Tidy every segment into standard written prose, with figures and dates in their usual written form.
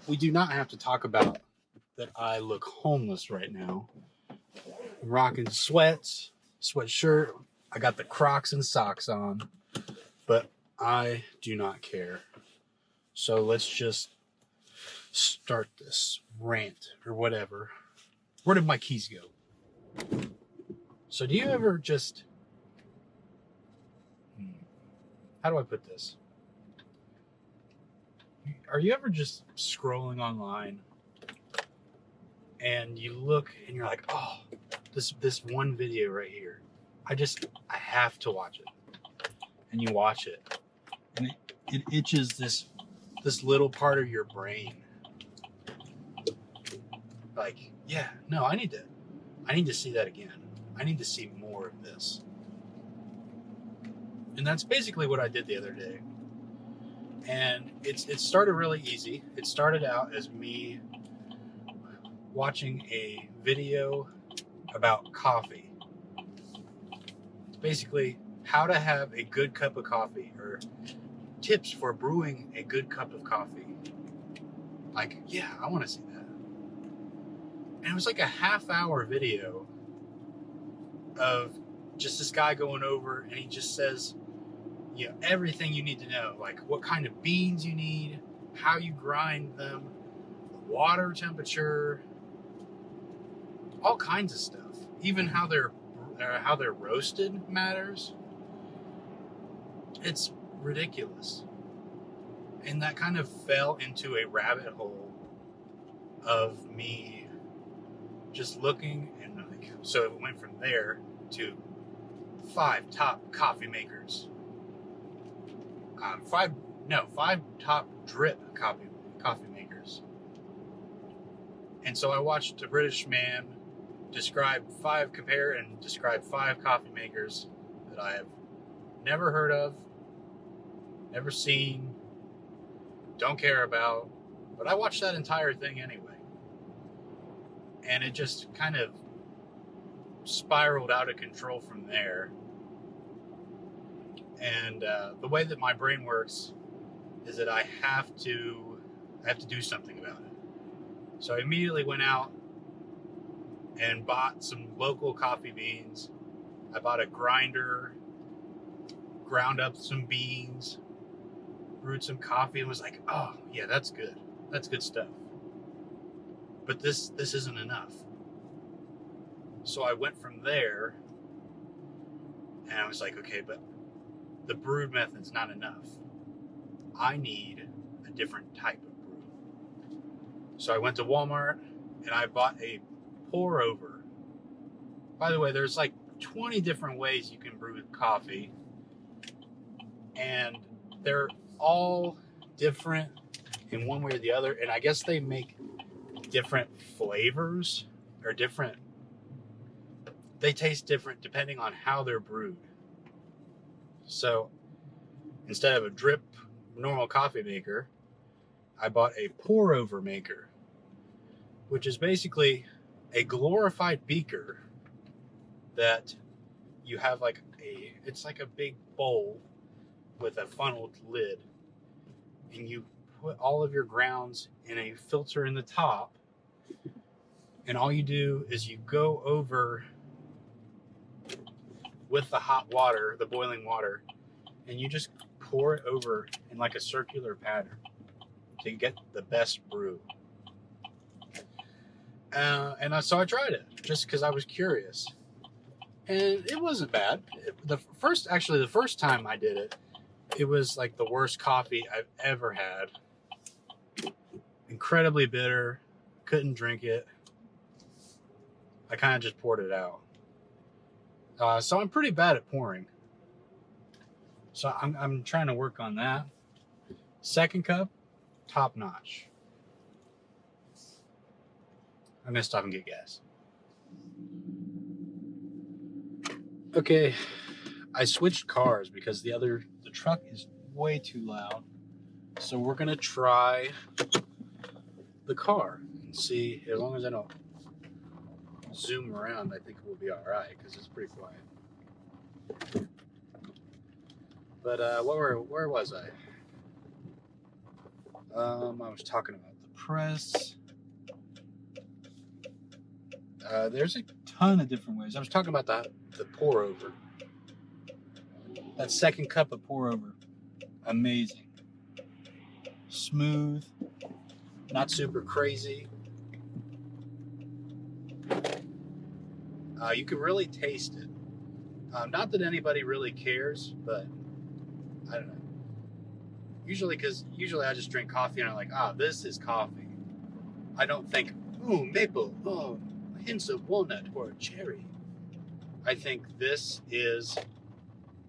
we do not have to talk about that I look homeless right now. I'm rocking sweats, sweatshirt. I got the Crocs and socks on, but I do not care. So let's just start this rant or whatever. Where did my keys go? So do you ever just... How do I put this? Are you ever just scrolling online and you look and you're like, oh, this one video right here, I have to watch it. And you watch it and it itches this little part of your brain. Like, yeah, no, I need to see that again. I need to see more of this. And that's basically what I did the other day. And it started really easy. It started out as me watching a video about coffee. It's basically how to have a good cup of coffee, or tips for brewing a good cup of coffee. Like, yeah, I want to see that. And it was like a half-hour video of just this guy going over, and he just says, you know, everything you need to know, like what kind of beans you need, how you grind them, the water temperature, all kinds of stuff. Even how they're roasted matters. It's ridiculous. And that kind of fell into a rabbit hole of me just looking, and like, so it went from there to 5 top coffee makers. 5 top drip coffee makers. And so I watched a British man compare and describe 5 coffee makers that I have never heard of, never seen, don't care about, but I watched that entire thing anyway. And it just kind of spiraled out of control from there. And the way that my brain works is that I have to do something about it. So I immediately went out and bought some local coffee beans. I bought a grinder, ground up some beans, brewed some coffee, and was like, oh yeah, that's good. That's good stuff. But this isn't enough. So I went from there, and I was like, okay, but the brewed method's not enough. I need a different type of brew. So I went to Walmart and I bought a pour over. By the way, there's like 20 different ways you can brew coffee, and they're all different in one way or the other. And I guess they make different flavors, or they taste different depending on how they're brewed. So instead of a drip normal coffee maker, I bought a pour over maker, which is basically a glorified beaker that you have it's like a big bowl with a funneled lid, and you put all of your grounds in a filter in the top, and all you do is you go over with the hot water, the boiling water, and you just pour it over in like a circular pattern to get the best brew. So I tried it just because I was curious, and it wasn't bad. The first time I did it, it was like the worst coffee I've ever had. Incredibly bitter, couldn't drink it. I kind of just poured it out. So I'm pretty bad at pouring. So I'm trying to work on that. Second cup, top notch. I'm gonna stop and get gas. Okay, I switched cars because the truck is way too loud. So we're gonna try the car and see. As long as I don't zoom around, I think we'll be all right because it's pretty quiet. But where was I? I was talking about the press. There's a ton of different ways. I was talking about the pour over. That second cup of pour over. Amazing. Smooth. Not super crazy. You can really taste it. Not that anybody really cares, but I don't know. Usually I just drink coffee and I'm like, this is coffee. I don't think, ooh, maple, oh, hints of walnut or cherry. I think this is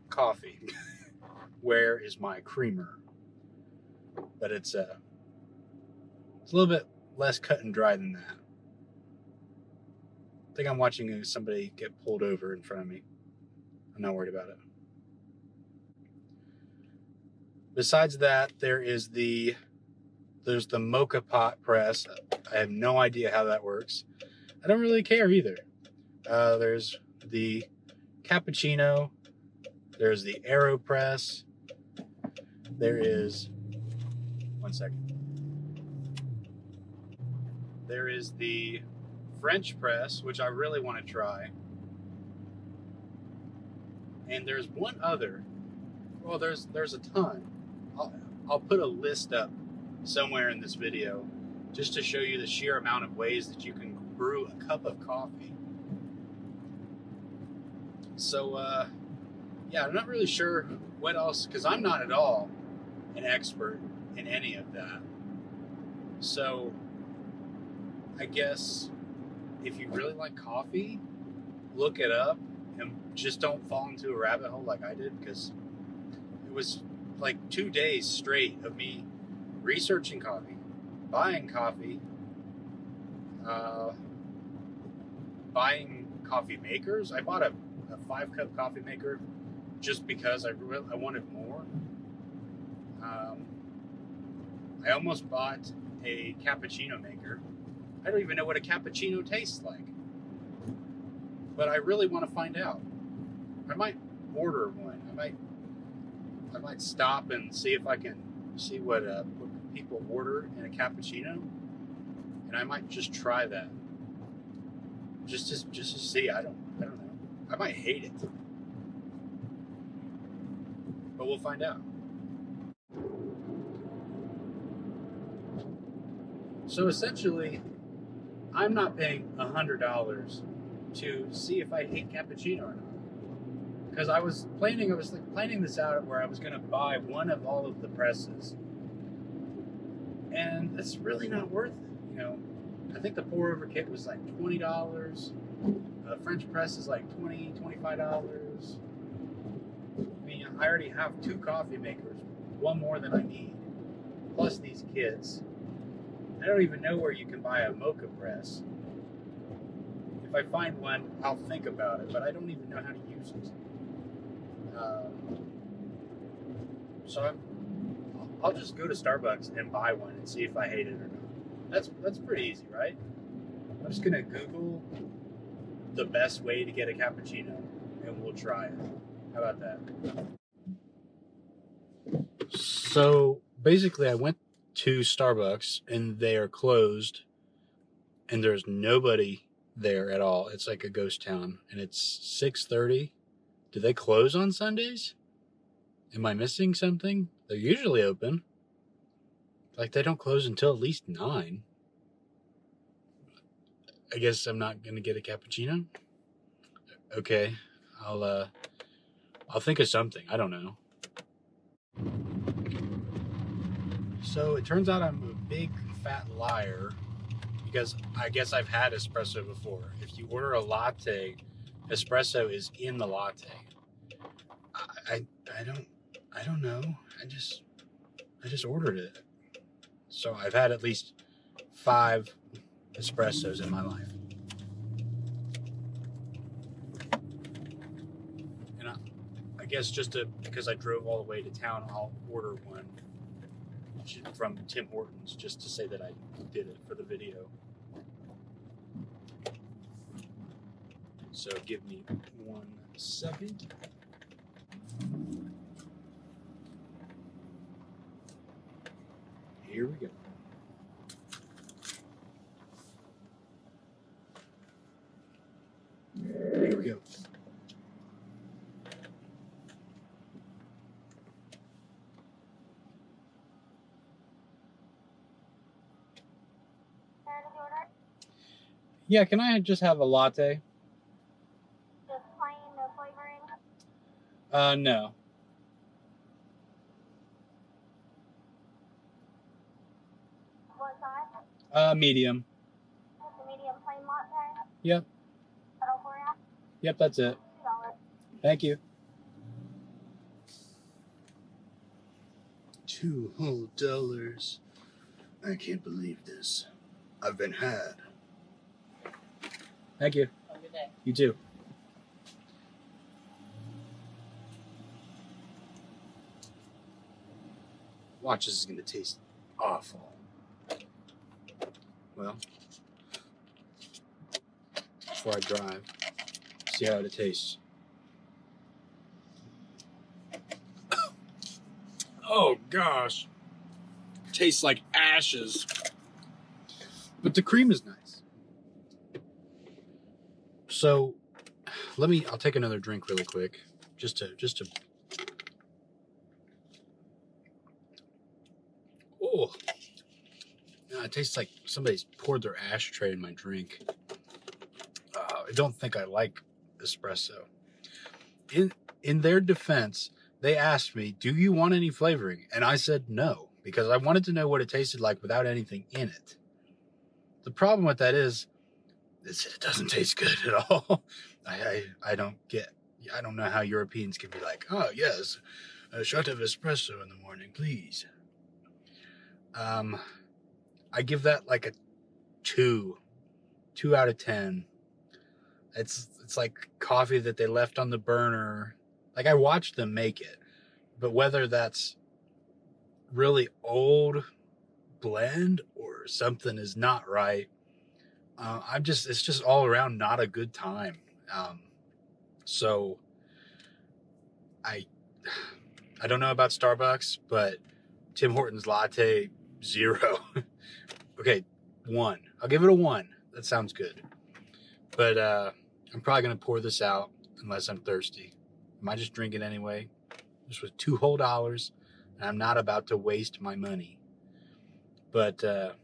coffee. Where is my creamer? But it's a little bit less cut and dry than that. I think I'm watching somebody get pulled over in front of me. I'm not worried about it. Besides that, there's the mocha pot press. I have no idea how that works. I don't really care either. There's the cappuccino. There's the AeroPress. There is, one second. There is the French press, which I really want to try. And there's one other. Well, there's a ton. I'll put a list up somewhere in this video just to show you the sheer amount of ways that you can brew a cup of coffee. So, yeah, I'm not really sure what else, because I'm not at all an expert in any of that. So, I guess if you really like coffee, look it up and just don't fall into a rabbit hole like I did, because it was like 2 days straight of me researching coffee, buying coffee, buying coffee makers. I bought a 5-cup coffee maker just because I wanted more. I almost bought a cappuccino maker. I don't even know what a cappuccino tastes like, but I really want to find out. I might order one. I might stop and see if I can see what people order in a cappuccino, and I might just try that. Just to see. I don't know. I might hate it, but we'll find out. So essentially, I'm not paying $100 to see if I hate cappuccino or not. Because I was planning this out where I was going to buy one of all of the presses, and it's really not worth it. You know, I think the pour over kit was like $20. French press is like $25. I mean, I already have 2 coffee makers, one more than I need, plus these kits. I don't even know where you can buy a mocha press. If I find one, I'll think about it, but I don't even know how to use it. So I'll just go to Starbucks and buy one and see if I hate it or not. That's pretty easy, right? I'm just gonna Google the best way to get a cappuccino and we'll try it. How about that? So basically I went to Starbucks and they are closed and there's nobody there at all. It's like a ghost town and it's 6:30. Do they close on Sundays? Am I missing something? They're usually open. Like they don't close until at least 9. I guess I'm not gonna get a cappuccino. Okay, I'll think of something. I don't know. So it turns out I'm a big fat liar because I guess I've had espresso before. If you order a latte, espresso is in the latte. I don't know. I just ordered it. So I've had at least 5 espressos in my life. And I guess because I drove all the way to town, I'll order one from Tim Hortons just to say that I did it for the video. So give me 1 second. Here we go. Yeah, can I just have a latte? Just plain, no flavoring? No. What size? Medium. Just a medium plain latte? Yep. That'll for you? Yep, that's it. $2. Thank you. $2 whole. I can't believe this. I've been had. Thank you. Have a good day. You too. Watch, this is going to taste awful. Well, before I drive, see how it tastes. Oh gosh. Tastes like ashes. But the cream is nice. So, I'll take another drink really quick. Just to Oh. Yeah, it tastes like somebody's poured their ashtray in my drink. I don't think I like espresso. In their defense, they asked me, "Do you want any flavoring?" And I said no, because I wanted to know what it tasted like without anything in it. The problem with that is it doesn't taste good at all. I don't know how Europeans can be like, "Oh yes, a shot of espresso in the morning, please." I give that like a 2 out of 10. It's like coffee that they left on the burner. Like, I watched them make it, but whether that's really old blend or something is not right, it's just all around not a good time. So I don't know about Starbucks, but Tim Hortons latte 0. Okay, 1. I'll give it a 1. That sounds good. But I'm probably gonna pour this out unless I'm thirsty. I might just drink it anyway. This was $2 whole, and I'm not about to waste my money. But I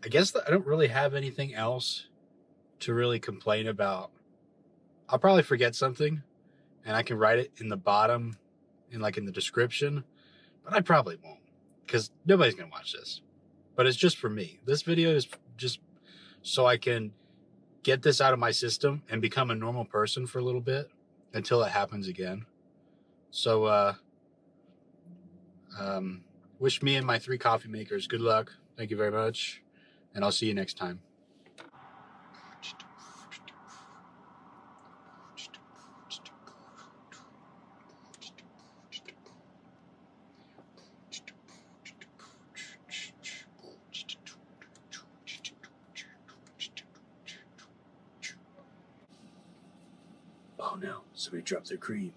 guess that I don't really have anything else to really complain about. I'll probably forget something, and I can write it in the bottom, in the description, but I probably won't, because nobody's gonna watch this. But it's just for me. This video is just so I can get this out of my system and become a normal person for a little bit until it happens again. So, wish me and my 3 coffee makers good luck. Thank you very much, and I'll see you next time. Oh no, somebody dropped their cream.